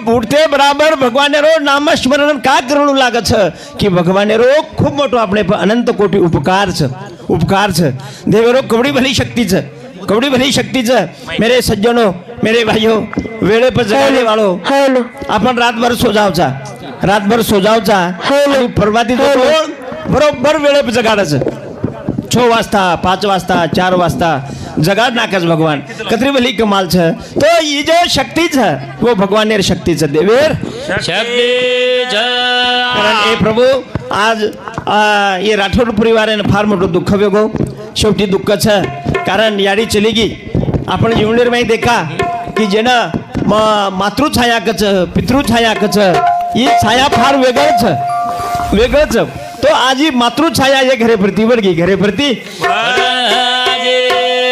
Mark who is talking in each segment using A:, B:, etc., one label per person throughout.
A: ઉઠતે બરાબર ભગવાને રો નામ સ્મરણ કા કરવાનું લાગે છે કે ભગવાને રો ખૂબ મોટો આપણે પર અનંત કોટી ઉપકાર છે દેવરો કવડી ભલી શક્તિ છે કવડી ભલી શક્તિ છે મેરે સજ્જનો મેરે ભાઈઓ વેળે પર જગાડે વાળો આપણ રાતભર સોજાવचा आणि परवाती तो बरोबर वेळे पर जगाडे છે 6 વાજતા 5 વાજતા 4 વાજતા जगाड नाकच भगवान कतरी भली कमाल છે तो ये जो शक्ति છે वो भगवान ने शक्ति છે देवेर
B: शक्ति
A: कारण ए प्रभु आज ये राठोड परिवाराने फार मोठं दुःख वेगो शेवटी दुःख છે कारण याडी चली गई आपण जीवनेर में देखा की जेना मातृछाया कच पितृछाया कच ये छाया फार वेगळच तो आज ही मातृछाया ये घरे प्रति वर गई घरे प्रति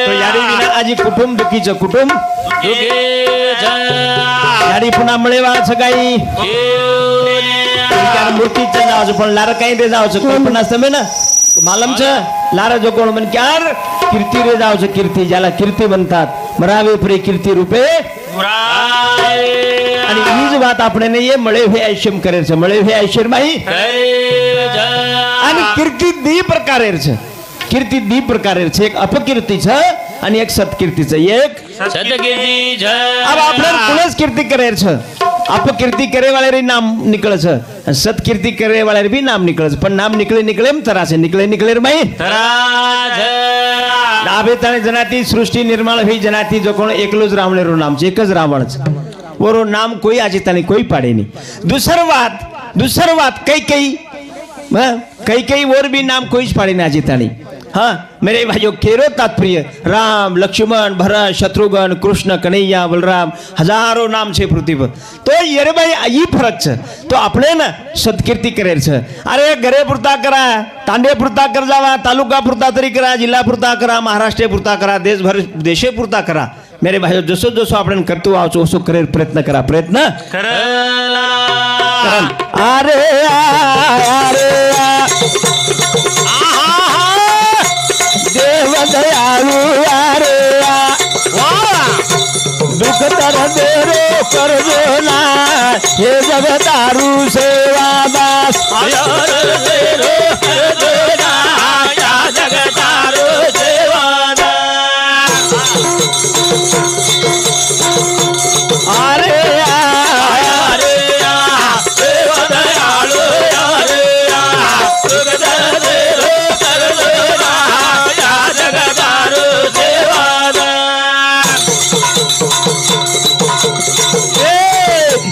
A: तो यारी विना आज कुटुंब दुखीचं कुटुंब यारी पुन्हा मळेवाळ सगाई मूर्तीचं जावचं पण लार काही ते जावचं कल्पना समे ना मालम छ लार जो कोण म्हण क्यार कीर्ती रे जावचं कीर्ती ज्याला कीर्ती म्हणतात मरावे पुरे कीर्ती रूपे आणि हीच बात આપણે ને ये મળે હે આશ્રમ કરે છે મળે હે આશ્રમ માહી आणि कीर्ती दी प्रकारे છે कीर्ती दी प्रकारे છે एक अपकीर्ती છે आणि एक सत्कीर्ती છે एक
B: सतकीर्ती
A: अब આપણે કોનેસ कीर्ती કરે છે अपकीर्ती करे वाले रे नाम निकळे છે सत्कीर्ती करे वाले रे भी नाम निकळे છે पण नाम निकळे एम तरा છે निकळे रे माही
B: तरा
A: डाबे तने जनाती सृष्टि निर्माण हुई जनाती जो कोण एकलो ज रावणे रो नाम છે एक ज रावण છે वो नाम कोई आज तने कोई पाड़े नहीं दूसर बात कई और भी नाम कोई पाड़े नहीं आज तानी हाँ मेरे भाइयों केरो तात्पर्य राम लक्ष्मण भरत शत्रुघ्न कृष्ण कन्हैया बलराम हजारों नाम छे पृथ्वी पर तो ये रे भाई ये फरक छे तो આપણે ને સદકીર્તિ કરે છે અરે ઘરે પૂરતા કરા તાંડે પૂરતા કર જાવા તાલુકા પૂરતા તરી કરા જિલ્લા પૂરતા કરા મહારાષ્ટ્ર પૂરતા કરા દેશે પૂરતા કરા मेरे भाइयों जसो आपण करतो आवचो ओसो करे प्रयत्न करा प्रयत्न अरे देव दयालु अरे दुख तर दे रे करजो ना हे जगतारू सेवा दास